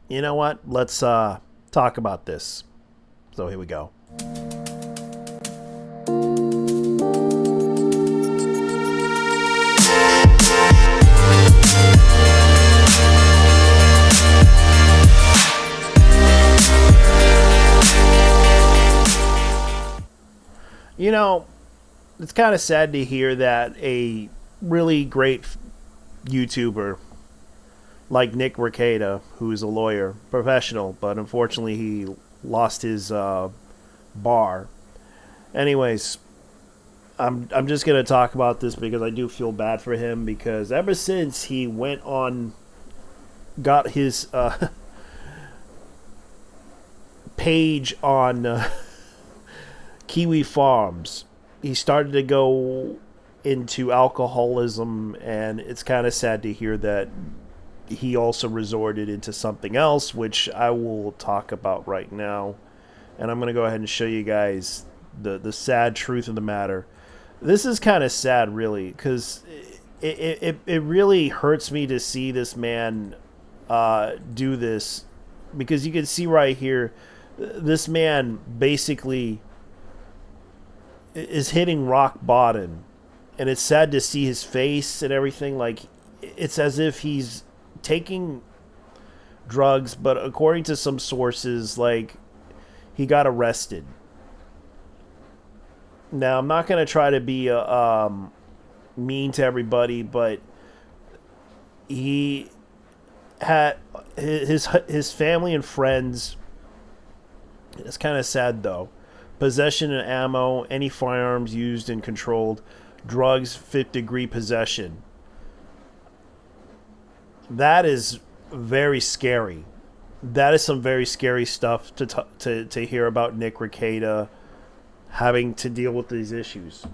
You know what? Let's talk about this. So here we go. You know, it's kind of sad to hear that a really great YouTuber like Nick Rada, who's a lawyer, professional, but unfortunately he lost his bar. Anyways, I'm just gonna talk about this because I do feel bad for him because ever since he went on, got his page on Kiwi Farms, he started to go into alcoholism, and it's kind of sad to hear that he also resorted into something else, which I will talk about right now. And I'm going to go ahead and show you guys the sad truth of the matter. This is kind of sad, really, because it really hurts me to see this man do this, because you can see right here, this man basically is hitting rock bottom, and it's sad to see his face and everything. Like, it's as if he's taking drugs, but according to some sources, like, he got arrested. Now, I'm not going to try to be mean to everybody, but he had his family and friends. It's kind of sad, though. Possession of ammo, any firearms used and controlled, drugs, fifth-degree possession. That is very scary. That is some very scary stuff to hear about Nick Rada having to deal with these issues.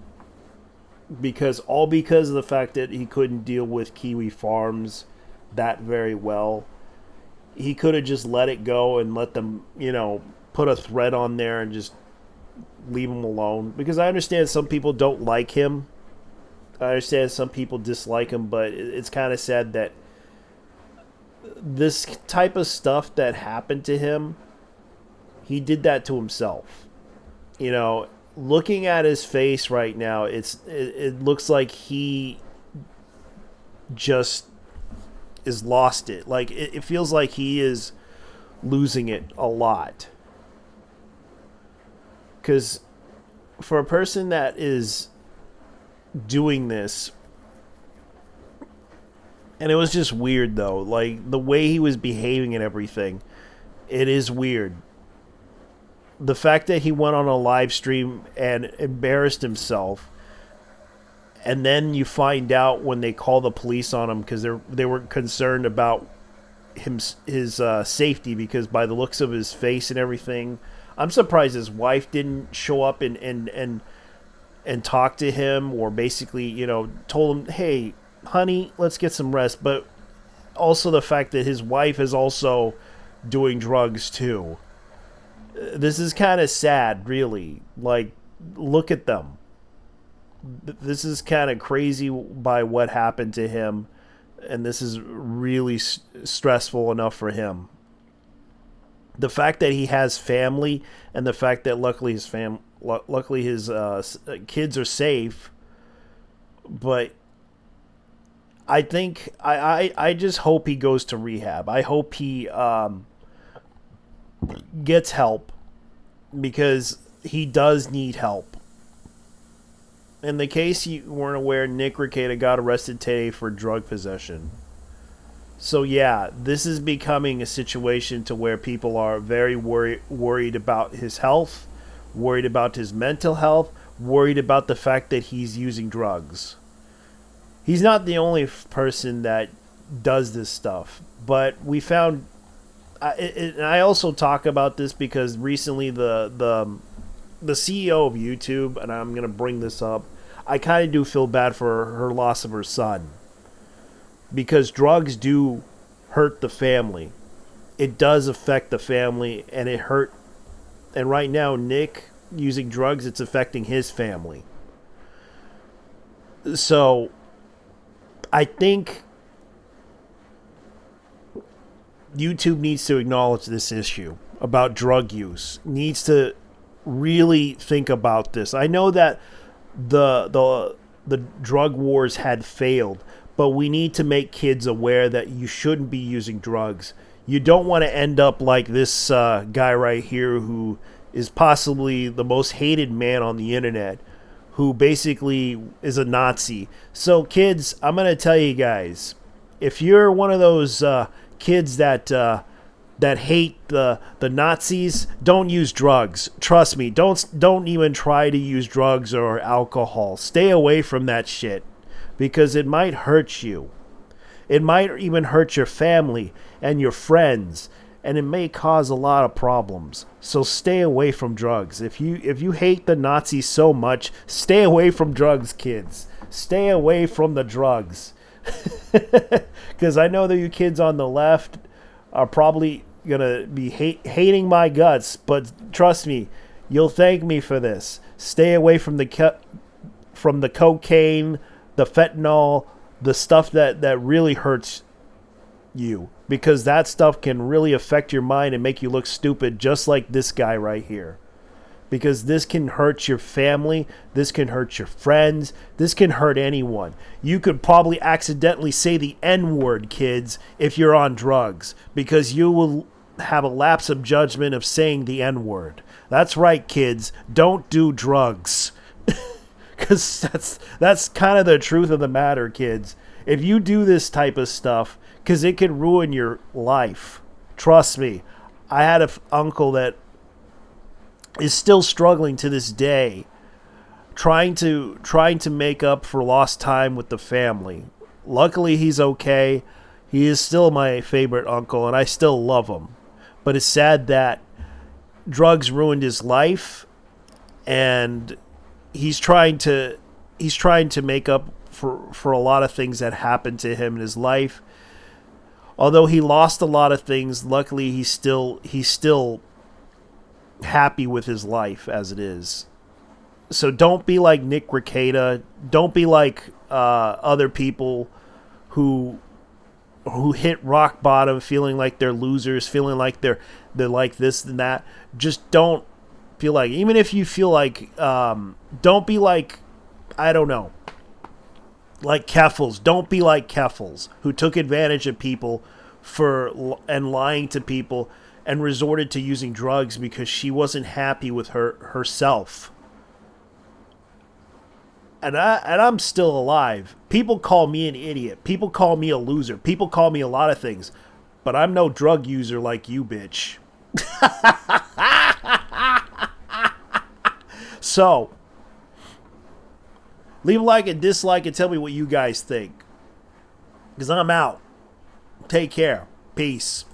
Because of the fact that he couldn't deal with Kiwi Farms that very well. He could have just let it go and let them, put a thread on there and just leave him alone. Because I understand some people don't like him. I understand some people dislike him, but it's kind of sad that this type of stuff that happened to him, he did that to himself. Looking at his face right now, it looks like he just is lost it. Like, it feels like he is losing it a lot. Because for a person that is doing this, and it was just weird, though. Like, the way he was behaving and everything, it is weird. The fact that he went on a live stream and embarrassed himself, and then you find out when they call the police on him because they were concerned about his safety, because by the looks of his face and everything, I'm surprised his wife didn't show up and talk to him, or basically, told him, hey, honey, let's get some rest. But also the fact that his wife is also doing drugs too. This is kind of sad, really. Like, look at them. This is kind of crazy by what happened to him, and this is really stressful enough for him. The fact that he has family, and the fact that luckily his kids are safe, but I think I just hope he goes to rehab. I hope he gets help, because he does need help. In the case you weren't aware, Nick Rada got arrested today for drug possession. So yeah, this is becoming a situation to where people are very worried about his health, worried about his mental health, worried about the fact that he's using drugs. He's not the only person that does this stuff, but we found. I also talk about this because recently the CEO of YouTube, and I'm gonna bring this up, I kind of do feel bad for her loss of her son, because drugs do hurt the family. It does affect the family, and it hurt. And right now, Nick using drugs, it's affecting his family. So I think YouTube needs to acknowledge this issue about drug use. Needs to really think about this. I know that the drug wars had failed, but we need to make kids aware that you shouldn't be using drugs. You don't want to end up like this guy right here, who is possibly the most hated man on the internet, who basically is a Nazi. So kids, I'm going to tell you guys, if you're one of those kids that hate the Nazis, don't use drugs. Trust me, don't even try to use drugs or alcohol. Stay away from that shit, because it might hurt you. It might even hurt your family and your friends, and it may cause a lot of problems. So stay away from drugs. If you hate the Nazis so much, stay away from drugs, kids. Stay away from the drugs. Because I know that you kids on the left are probably gonna be hating my guts, but trust me, you'll thank me for this. Stay away from the cocaine, the fentanyl, the stuff that really hurts you, because that stuff can really affect your mind and make you look stupid, just like this guy right here. Because this can hurt your family, this can hurt your friends, this can hurt anyone. You could probably accidentally say the N-word, kids, if you're on drugs, because you will have a lapse of judgment of saying the N-word. That's right, kids, don't do drugs. Because that's kind of the truth of the matter, kids. If you do this type of stuff, because it can ruin your life. Trust me. I had an uncle that is still struggling to this day, trying to make up for lost time with the family. Luckily, he's okay. He is still my favorite uncle, and I still love him. But it's sad that drugs ruined his life, and he's trying to make up for a lot of things that happened to him in his life. Although he lost a lot of things, luckily he's still happy with his life as it is. So don't be like Nick Rada. Don't be like other people who hit rock bottom, feeling like they're losers, feeling like they're like this and that. Just don't feel like, even if you feel like, don't be like, I don't know, like Keffels. Don't be like Keffels, who took advantage of people and lying to people and resorted to using drugs because she wasn't happy with herself. And I'm still alive. People call me an idiot. People call me a loser. People call me a lot of things. But I'm no drug user like you, bitch. So, leave a like and dislike and tell me what you guys think. Because I'm out. Take care. Peace.